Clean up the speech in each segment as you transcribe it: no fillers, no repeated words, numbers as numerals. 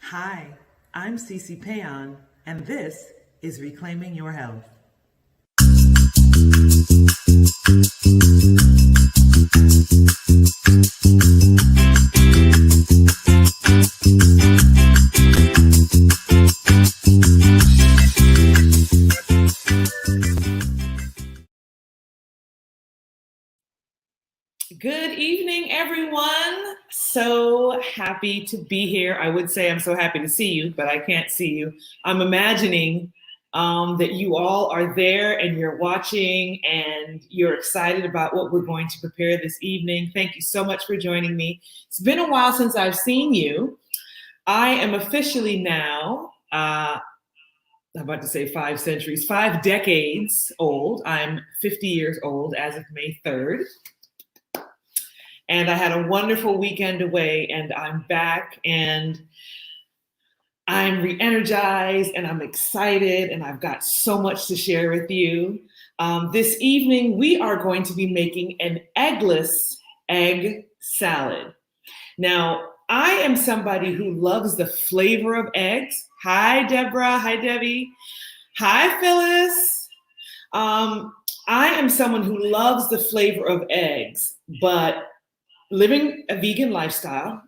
Hi, I'm C.C. Péan, and this is Reclaiming Your Health. Good evening, everyone. So happy to be here. I would say I'm so happy to see you, but I can't see you. I'm imagining that you all are there and you're watching and you're excited about what we're going to prepare this evening. Thank you so much for joining me. It's been a while since I've seen you. I am officially now, I'm about to say 5 centuries, 5 decades old. I'm 50 years old as of May 3rd. And I had a wonderful weekend away, and I'm back, and I'm re-energized, and I'm excited, and I've got so much to share with you. This evening, we are going to be making an eggless egg salad. Now, I am somebody who loves the flavor of eggs. Hi, Deborah. Hi, Debbie. Hi, Phyllis. I am someone who loves the flavor of eggs, but living a vegan lifestyle,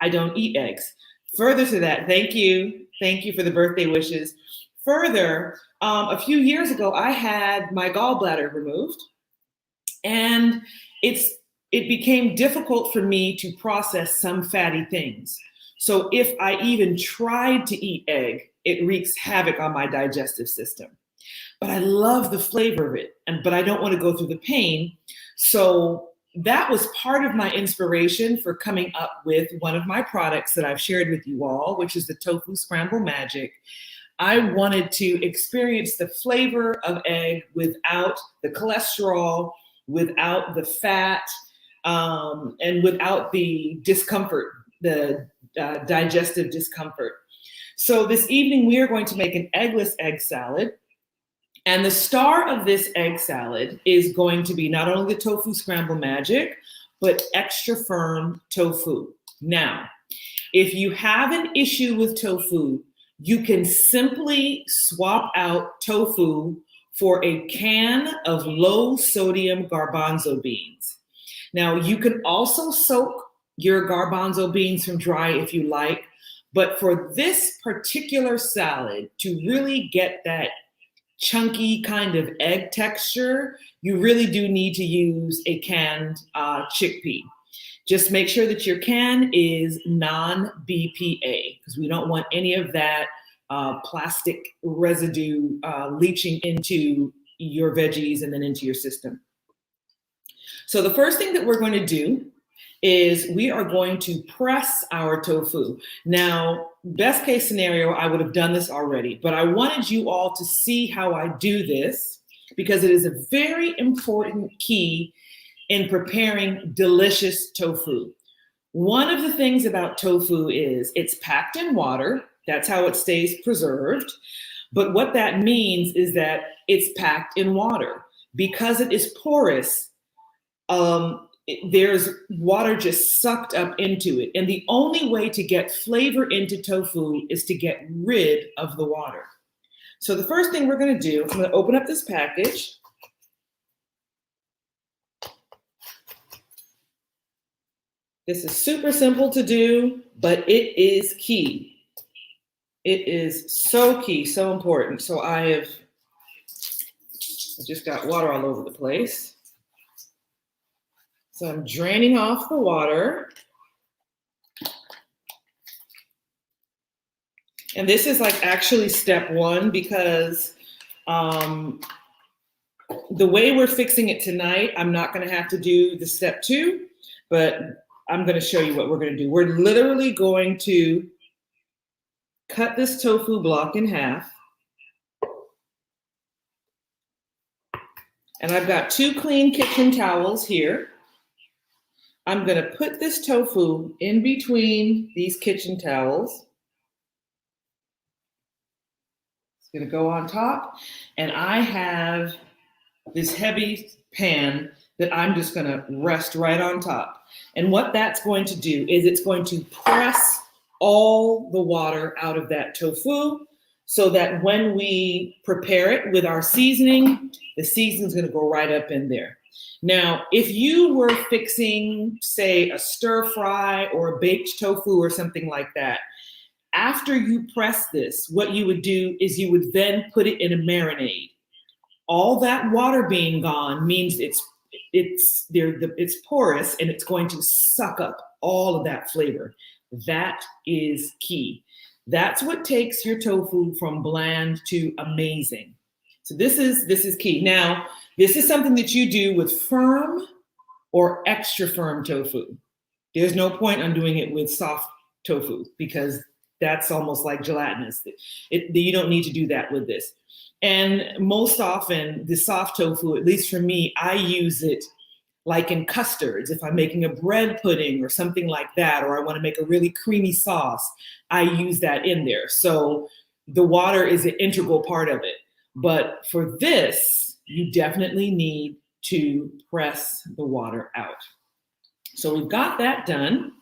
I don't eat eggs. Further to that, thank you. Thank you for the birthday wishes. Further, a few years ago, I had my gallbladder removed, and it became difficult for me to process some fatty things. So if I even tried to eat egg, it wreaks havoc on my digestive system. But I love the flavor of it, but I don't want to go through the pain. So that was part of my inspiration for coming up with one of my products that I've shared with you all, which is the Tofu Scramble Magic. I wanted to experience the flavor of egg without the cholesterol, without the fat, and without the discomfort, the digestive discomfort. So this evening, we are going to make an eggless egg salad. And the star of this egg salad is going to be not only the Tofu Scramble Magic, but extra firm tofu. Now, if you have an issue with tofu, you can simply swap out tofu for a can of low sodium garbanzo beans. Now, you can also soak your garbanzo beans from dry if you like, but for this particular salad, to really get that chunky kind of egg texture, you really do need to use a canned chickpea. Just make sure that your can is non-BPA, because we don't want any of that plastic residue leaching into your veggies and then into your system. So the first thing that we're going to do is we are going to press our tofu. Now, best case scenario, I would have done this already, but I wanted you all to see how I do this because it is a very important key in preparing delicious tofu. One of the things about tofu is it's packed in water. That's how it stays preserved. But what that means is that it's packed in water. Because it is porous, there's water just sucked up into it. And the only way to get flavor into tofu is to get rid of the water. So the first thing we're going to do, I'm going to open up this package. This is super simple to do, but it is key. It is so key, so important. So I just got water all over the place. So I'm draining off the water. And this is like actually step one because the way we're fixing it tonight, I'm not going to have to do the step two, but I'm going to show you what we're going to do. We're literally going to cut this tofu block in half. And I've got 2 clean kitchen towels here. I'm going to put this tofu in between these kitchen towels. It's going to go on top. And I have this heavy pan that I'm just going to rest right on top. And what that's going to do is it's going to press all the water out of that tofu so that when we prepare it with our seasoning, the seasoning is going to go right up in there. Now, if you were fixing, say, a stir fry or a baked tofu or something like that, after you press this, what you would do is you would then put it in a marinade. All that water being gone means it's porous and it's going to suck up all of that flavor. That is key. That's what takes your tofu from bland to amazing. So this is key. Now, this is something that you do with firm or extra firm tofu. There's no point on doing it with soft tofu because that's almost like gelatinous. You don't need to do that with this. And most often, the soft tofu, at least for me, I use it like in custards. If I'm making a bread pudding or something like that, or I want to make a really creamy sauce, I use that in there. So the water is an integral part of it. But for this, you definitely need to press the water out. So we've got that done.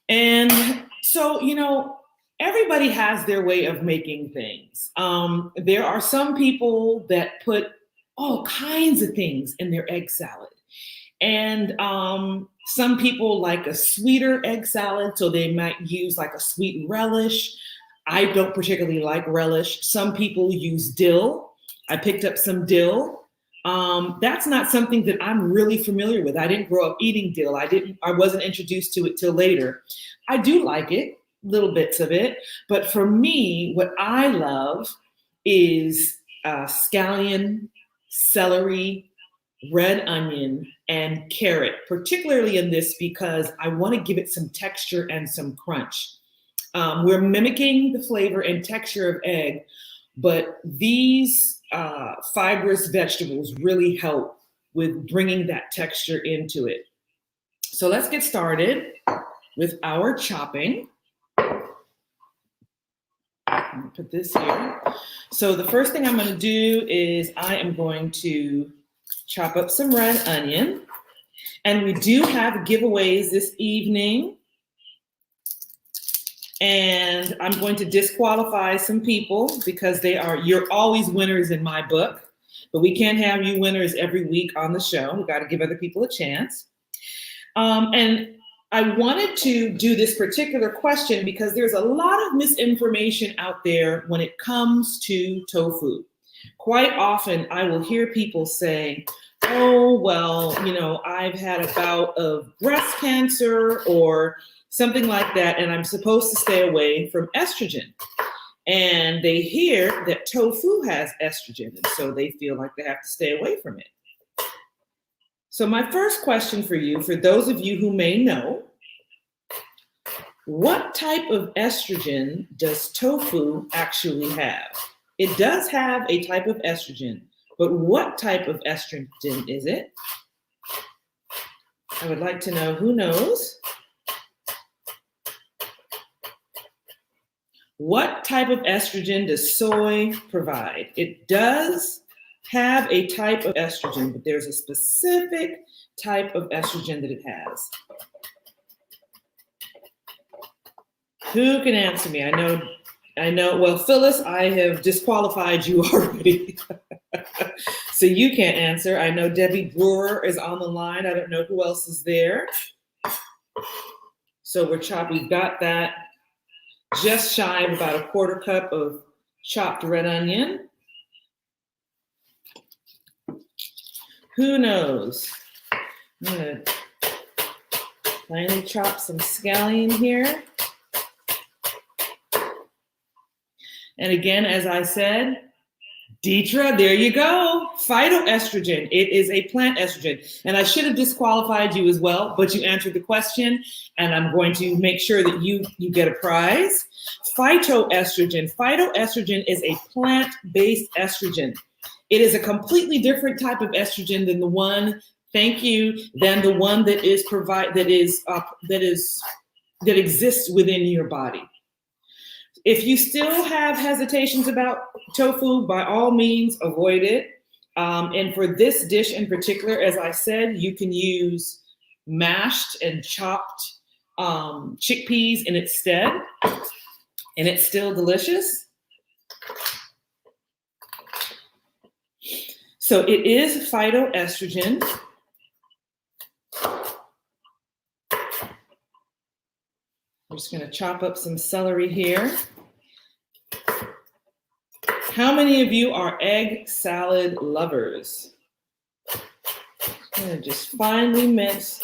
And so, everybody has their way of making things. There are some people that put all kinds of things in their egg salad. And some people like a sweeter egg salad, so they might use like a sweet relish. I don't particularly like relish. Some people use dill. I picked up some dill. That's not something that I'm really familiar with. I didn't grow up eating dill. I wasn't introduced to it till later. I do like it, little bits of it. But for me, what I love is scallion, celery, red onion, and carrot, particularly in this because I want to give it some texture and some crunch. We're mimicking the flavor and texture of egg, but these fibrous vegetables really help with bringing that texture into it. So let's get started with our chopping. Put this here. So the first thing I'm going to do is I am going to chop up some red onion. And we do have giveaways this evening. And I'm going to disqualify some people because you're always winners in my book, but we can't have you winners every week on the show. We got to give other people a chance. And I wanted to do this particular question because there's a lot of misinformation out there when it comes to tofu. Quite often I will hear people say, oh, well, I've had a bout of breast cancer or something like that, and I'm supposed to stay away from estrogen. And they hear that tofu has estrogen, and so they feel like they have to stay away from it. So my first question for you, for those of you who may know, what type of estrogen does tofu actually have? It does have a type of estrogen, but what type of estrogen is it? I would like to know who knows. What type of estrogen does soy provide? It does have a type of estrogen, but there's a specific type of estrogen that it has. Who can answer me? I know. Well, Phyllis, I have disqualified you already. So you can't answer. I know Debbie Brewer is on the line. I don't know who else is there. So we've got that. Just shy of about a quarter cup of chopped red onion. Who knows? I'm gonna finally chop some scallion here. And again, as I said, Deetra, there you go. Phytoestrogen. It is a plant estrogen. And I should have disqualified you as well, but you answered the question, and I'm going to make sure that you get a prize. Phytoestrogen. Phytoestrogen is a plant-based estrogen. It is a completely different type of estrogen than the one, than the one that exists within your body. If you still have hesitations about tofu, by all means, avoid it. And for this dish in particular, as I said, you can use mashed and chopped chickpeas in its stead, and it's still delicious. So it is phytoestrogen. I'm just going to chop up some celery here. How many of you are egg salad lovers? I'm going to just finely mince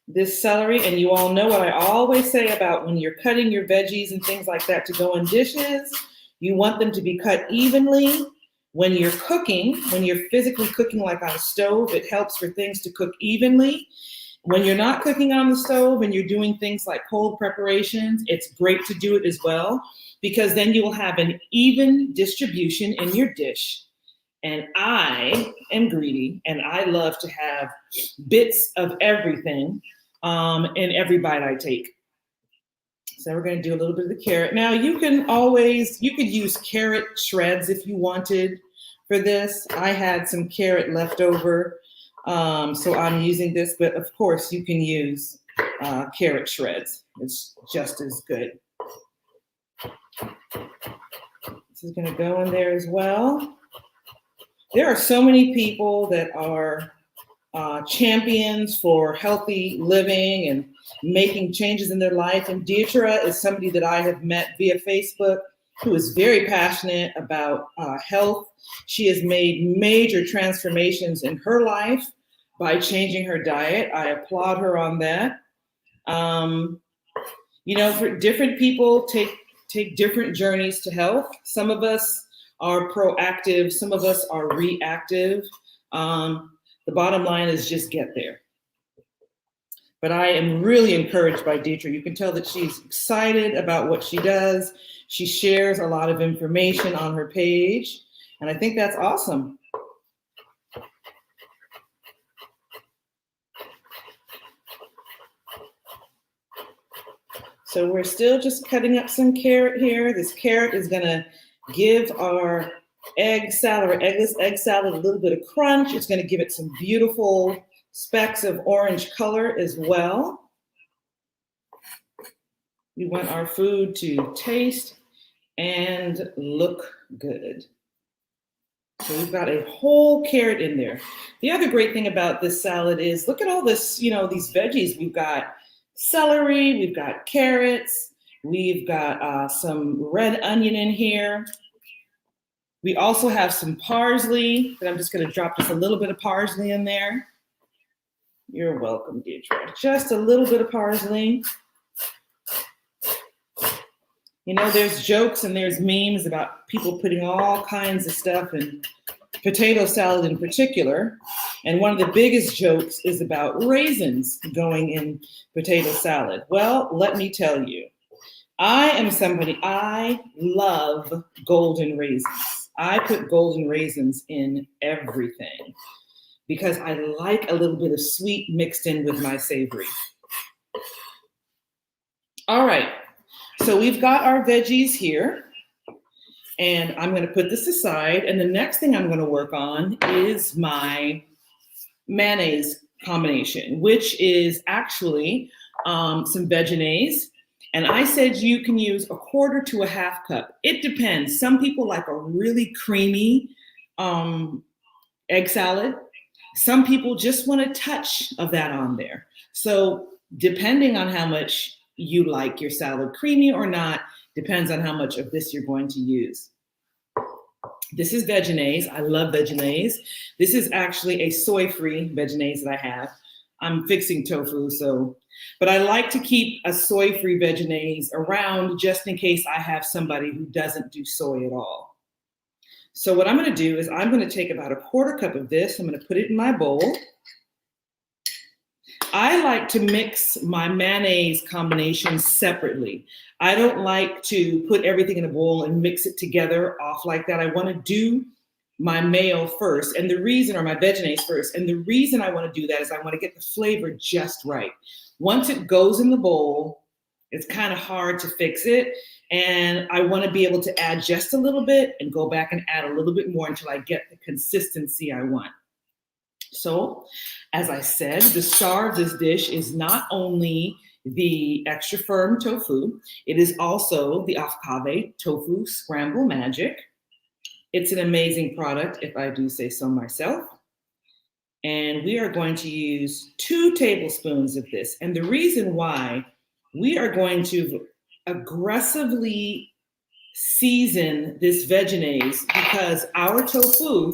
this celery. And you all know what I always say about when you're cutting your veggies and things like that to go in dishes, you want them to be cut evenly. When you're cooking, when you're physically cooking like on a stove, it helps for things to cook evenly. When you're not cooking on the stove and you're doing things like cold preparations, it's great to do it as well, because then you will have an even distribution in your dish. And I am greedy, and I love to have bits of everything in every bite I take. So we're going to do a little bit of the carrot. Now you could use carrot shreds if you wanted for this. I had some carrot left over, so I'm using this, but of course you can use carrot shreds. It's just as good. This is going to go in there as well. There are so many people that are champions for healthy living and making changes in their life. And Deidre is somebody that I have met via Facebook who is very passionate about health. She has made major transformations in her life by changing her diet. I applaud her on that. For different people take different journeys to health. Some of us are proactive, some of us are reactive. The bottom line is just get there. But I am really encouraged by Deidre. You can tell that she's excited about what she does. She shares a lot of information on her page, and I think that's awesome. So we're still just cutting up some carrot here. This carrot is gonna give our egg salad or eggless egg salad a little bit of crunch. It's going to give it some beautiful specks of orange color as well. We want our food to taste and look good. So we've got a whole carrot in there. The other great thing about this salad is look at all this, these veggies. We've got celery, we've got carrots, we've got some red onion in here. We also have some parsley, but I'm just going to drop just a little bit of parsley in there. You're welcome, Deidre. Just a little bit of parsley. There's jokes and there's memes about people putting all kinds of stuff in potato salad in particular. And one of the biggest jokes is about raisins going in potato salad. Well, let me tell you, I love golden raisins. I put golden raisins in everything because I like a little bit of sweet mixed in with my savory. All right, so we've got our veggies here, and I'm going to put this aside. And the next thing I'm going to work on is my mayonnaise combination, which is actually some Vegenaise. And I said you can use a quarter to a half cup. It depends. Some people like a really creamy egg salad. Some people just want a touch of that on there. So depending on how much you like your salad creamy or not, depends on how much of this you're going to use. This is Vegenaise. I love Vegenaise. This is actually a soy-free Vegenaise that I have. I'm fixing tofu, but I like to keep a soy-free Vegenaise around just in case I have somebody who doesn't do soy at all. So what I'm going to do is I'm going to take about a quarter cup of this. I'm going to put it in my bowl. I like to mix my mayonnaise combination separately. I don't like to put everything in a bowl and mix it together off like that. I want to do my mayo first, and the reason, or my Vegenaise first, and the reason I want to do that is I want to get the flavor just right. Once it goes in the bowl, it's kind of hard to fix it, and I want to be able to add just a little bit and go back and add a little bit more until I get the consistency I want. So, as I said, the star of this dish is not only the extra firm tofu. It is also the Afkave Tofu Scramble Magic. It's an amazing product, if I do say so myself. And we are going to use 2 tablespoons of this. And the reason why we are going to aggressively season this veggies because our tofu,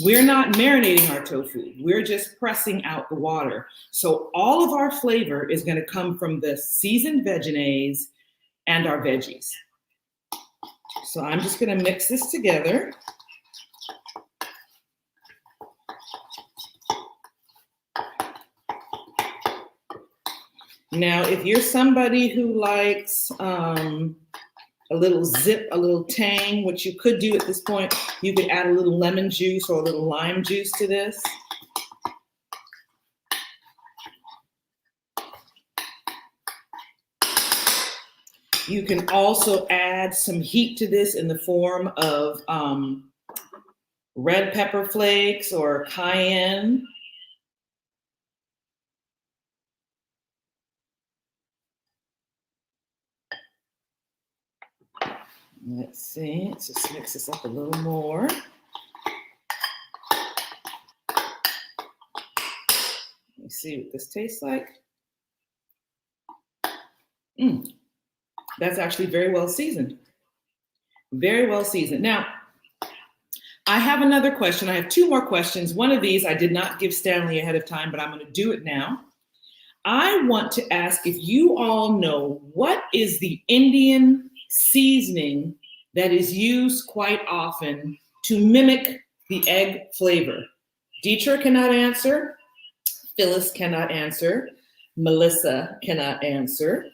we're not marinating our tofu. We're just pressing out the water. So all of our flavor is going to come from the seasoned veggies and our veggies. So I'm just going to mix this together. Now, if you're somebody who likes a little zip, a little tang, what you could do at this point, you could add a little lemon juice or a little lime juice to this. You can also add some heat to this in the form of red pepper flakes or cayenne. Let's see, let's just mix this up a little more. Let me see what this tastes like. That's actually very well seasoned. Very well seasoned. Now, I have another question. I have 2 more questions. One of these I did not give Stanley ahead of time, but I'm going to do it now. I want to ask if you all know what is the Indian seasoning that is used quite often to mimic the egg flavor. Dietra cannot answer. Phyllis cannot answer. Melissa cannot answer.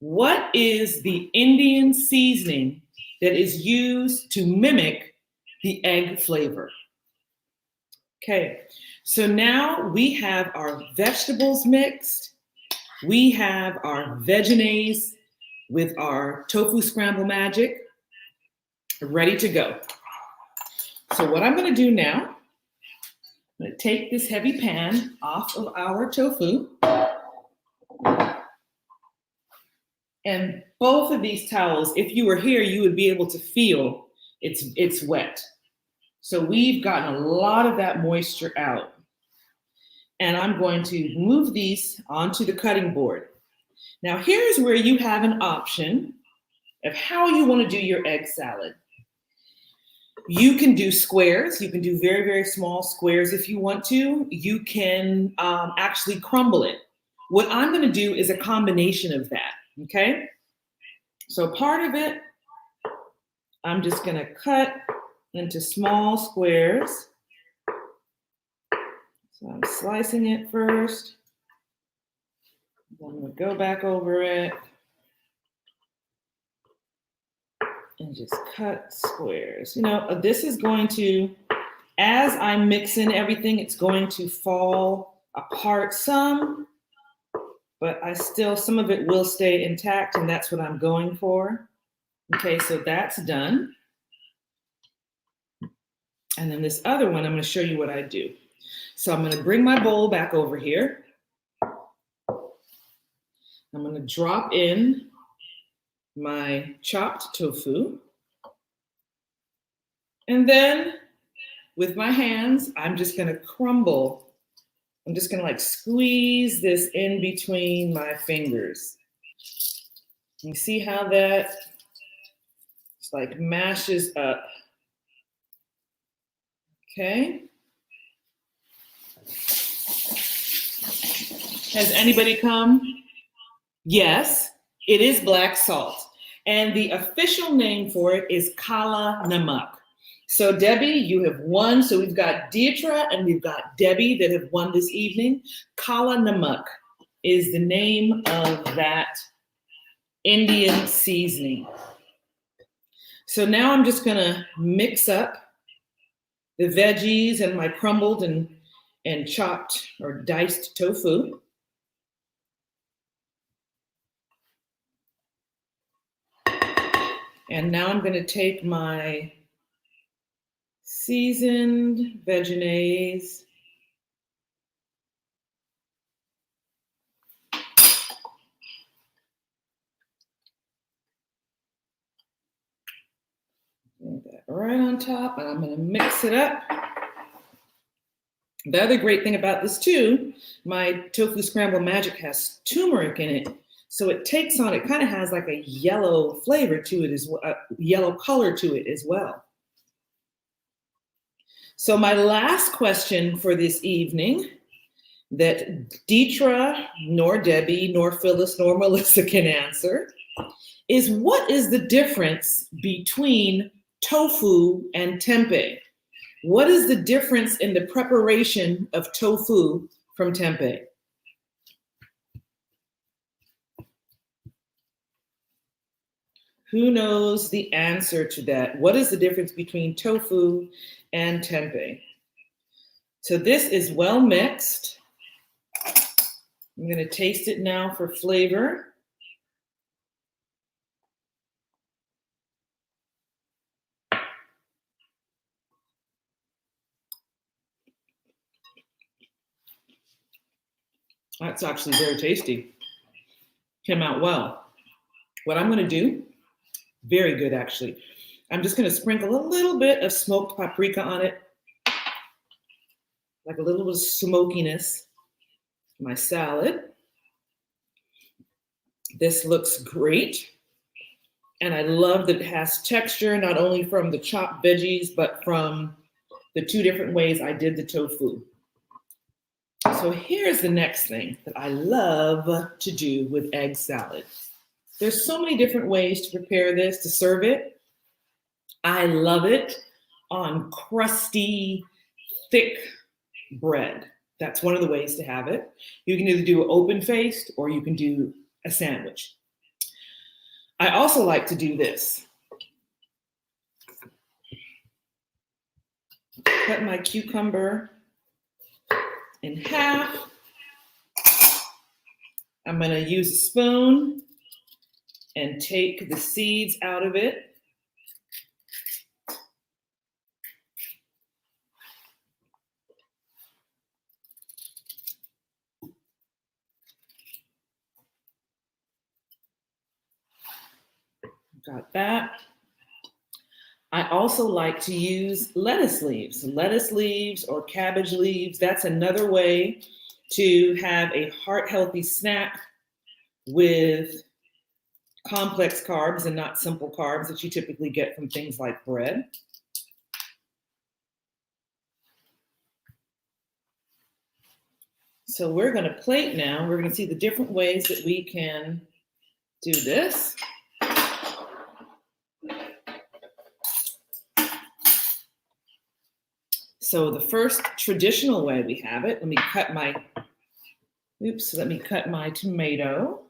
What is the Indian seasoning that is used to mimic the egg flavor? Okay, so now we have our vegetables mixed. We have our veggies with our tofu scramble magic ready to go. So what I'm going to do now, I'm going to take this heavy pan off of our tofu. And both of these towels, if you were here, you would be able to feel it's wet. So we've gotten a lot of that moisture out. And I'm going to move these onto the cutting board. Now here's where you have an option of how you want to do your egg salad. You can do squares. You can do very, very small squares if you want to. You can actually crumble it. What I'm going to do is a combination of that. Okay, so part of it, I'm just going to cut into small squares. So I'm slicing it first. Then I'm going to go back over it and just cut squares. You know, this is going to, as I'm mixing everything, it's going to fall apart some. But some of it will stay intact, and that's what I'm going for. Okay, so that's done. And then this other one, I'm going to show you what I do. So I'm going to bring my bowl back over here. I'm going to drop in my chopped tofu. And then with my hands, I'm just going to crumble. I'm just going to like squeeze this in between my fingers. You see how that just like mashes up. Okay. Has anybody come? Yes, it is black salt. And the official name for it is Kala Namak. So Debbie, you have won. So we've got Dietra and we've got Debbie that have won this evening. Kala Namak is the name of that Indian seasoning. So now I'm just gonna mix up the veggies and my crumbled and chopped or diced tofu. And now I'm gonna take my seasoned veggies on top, and I'm gonna mix it up. The other great thing about this too, my tofu scramble magic has turmeric in it. So it takes on, it kind of has like a yellow flavor to it as well, yellow color to it as well. So my last question for this evening that Deetra, nor Debbie, nor Phyllis, nor Melissa can answer is, what is the difference between tofu and tempeh? What is the difference in the preparation of tofu from tempeh? Who knows the answer to that? What is the difference between tofu and tempeh? So this is well mixed. I'm going to taste it now for flavor. That's actually very tasty. Came out well. What I'm going to do, very good actually. I'm just going to sprinkle a little bit of smoked paprika on it, like a little bit of smokiness. My salad. This looks great. And I love that it has texture, not only from the chopped veggies, but from the two different ways I did the tofu. So here's the next thing that I love to do with egg salad. There's so many different ways to prepare this, to serve it. I love it on crusty, thick bread. That's one of the ways to have it. You can either do an open-faced or you can do a sandwich. I also like to do this. Cut my cucumber in half. I'm going to use a spoon and take the seeds out of it. Got that. I also like to use lettuce leaves or cabbage leaves. That's another way to have a heart-healthy snack with complex carbs and not simple carbs that you typically get from things like bread. So we're going to plate now. We're going to see the different ways that we can do this. So the first traditional way we have it, let me cut my tomato.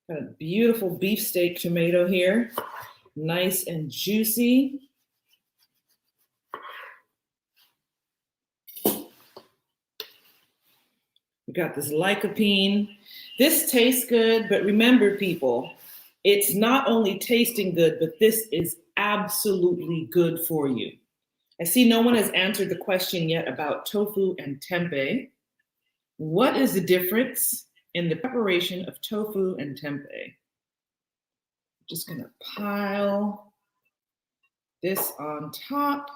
Got a beautiful beefsteak tomato here, nice and juicy. We got this lycopene. This tastes good, but remember people, it's not only tasting good, but this is absolutely good for you. I see no one has answered the question yet about tofu and tempeh. What is the difference in the preparation of tofu and tempeh? Just gonna pile this on top.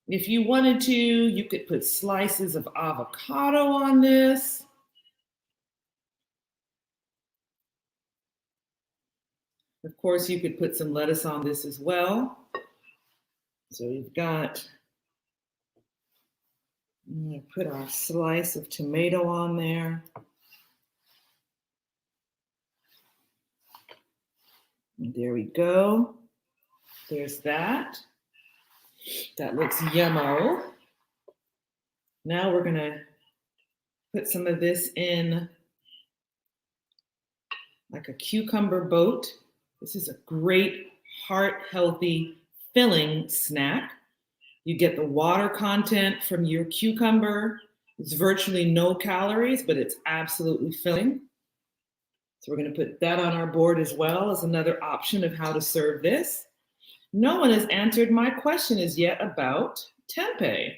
If you wanted to, you could put slices of avocado on this. Of course, you could put some lettuce on this as well. So we've got, I'm gonna put our slice of tomato on there. And there we go. There's that. That looks yummo. Now we're gonna put some of this in like a cucumber boat. This is a great heart-healthy, filling snack. You get the water content from your cucumber. It's virtually no calories, but it's absolutely filling. So we're going to put that on our board as well as another option of how to serve this. No one has answered my question as yet about tempeh.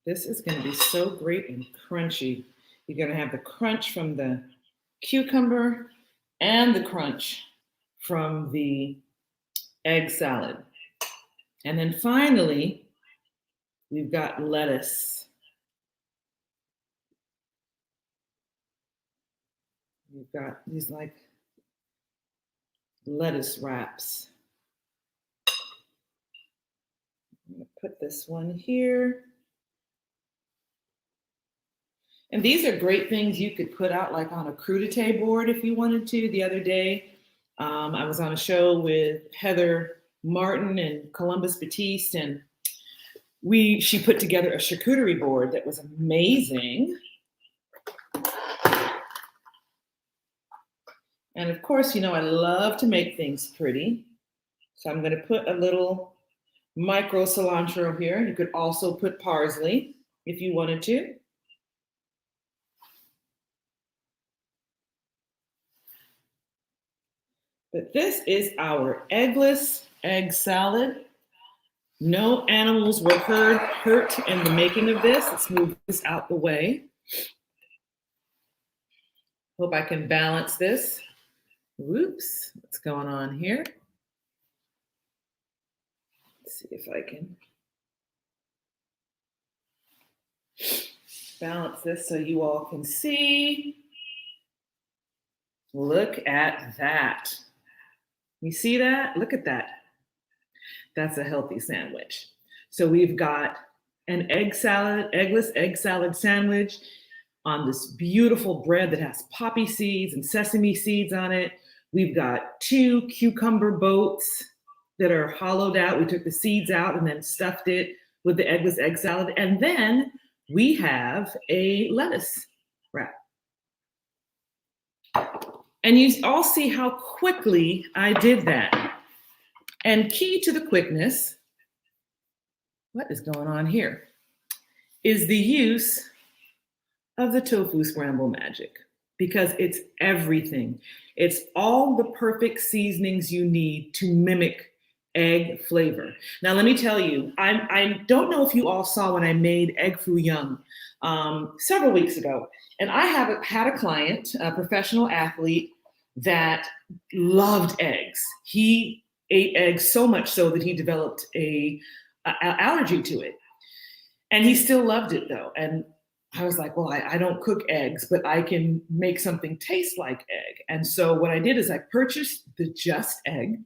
This is going to be so great and crunchy. You're going to have the crunch from the cucumber and the crunch from the egg salad. And then finally, we've got lettuce. We've got these like lettuce wraps. I'm going to put this one here. And these are great things you could put out like on a crudité board if you wanted to. The other day, I was on a show with Heather Martin and Columbus Batiste, and she put together a charcuterie board that was amazing. And of course, you know, I love to make things pretty. So I'm going to put a little micro cilantro here. You could also put parsley if you wanted to. But this is our eggless egg salad. No animals were hurt in the making of this. Let's move this out the way. Hope I can balance this. Whoops, what's going on here? Let's see if I can balance this so you all can see. Look at that. You see that? Look at that. That's a healthy sandwich. So we've got an egg salad, eggless egg salad sandwich on this beautiful bread that has poppy seeds and sesame seeds on it. We've got 2 cucumber boats that are hollowed out. We took the seeds out and then stuffed it with the eggless egg salad. And then we have a lettuce wrap. And you all see how quickly I did that. And key to the quickness, what is going on here, is the use of the tofu scramble magic, because it's everything. It's all the perfect seasonings you need to mimic egg flavor. Now, let me tell you, I don't know if you all saw when I made egg foo young several weeks ago. And I have had a client, a professional athlete, that loved eggs. He ate eggs so much so that he developed a allergy to it. And he still loved it though. And I was like, well, I don't cook eggs, but I can make something taste like egg. And so what I did is I purchased the Just Egg,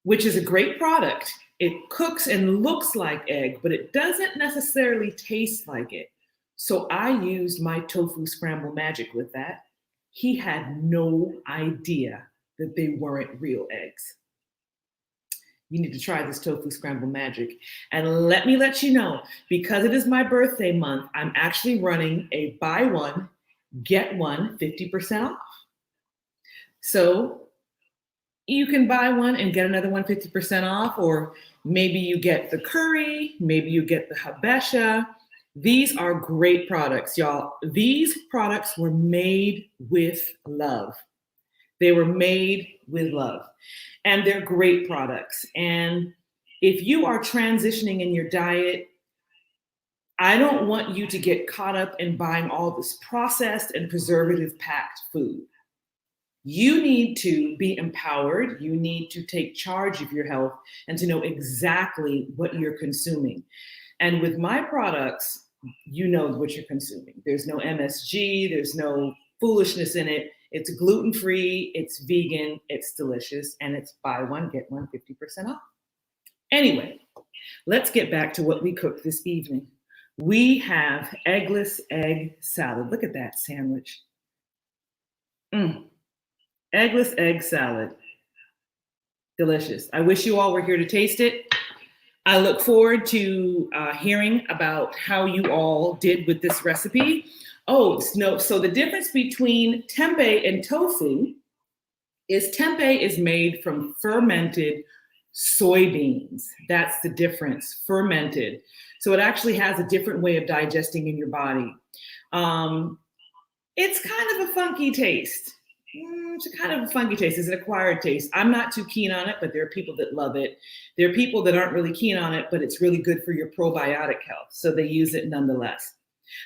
which is a great product. It cooks and looks like egg, but it doesn't necessarily taste like it. So I used my tofu scramble magic with that. He had no idea that they weren't real eggs. You need to try this tofu scramble magic. And let me let you know, because it is my birthday month, I'm actually running a buy one, get one 50% off. So you can buy one and get another one 50% off, or maybe you get the curry, maybe you get the habesha. These are great products, y'all. These products were made with love. They were made with love. And they're great products. And if you are transitioning in your diet, I don't want you to get caught up in buying all this processed and preservative-packed food. You need to be empowered. You need to take charge of your health and to know exactly what you're consuming. And with my products, you know what you're consuming. There's no MSG, there's no foolishness in it. It's gluten-free, it's vegan, it's delicious, and it's buy one, get one 50% off. Anyway, let's get back to what we cooked this evening. We have eggless egg salad. Look at that sandwich. Eggless egg salad. Delicious. I wish you all were here to taste it. I look forward to hearing about how you all did with this recipe. Oh, no, so the difference between tempeh and tofu is tempeh is made from fermented soybeans. That's the difference, fermented. So it actually has a different way of digesting in your body. It's kind of a funky taste. It's a kind of a funky taste. It's an acquired taste. I'm not too keen on it, but there are people that love it. There are people that aren't really keen on it, but it's really good for your probiotic health. So they use it nonetheless.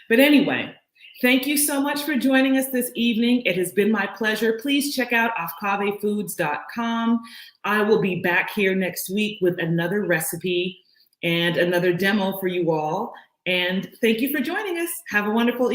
But anyway, thank you so much for joining us this evening. It has been my pleasure. Please check out afkavefoods.com. I will be back here next week with another recipe and another demo for you all. And thank you for joining us. Have a wonderful evening.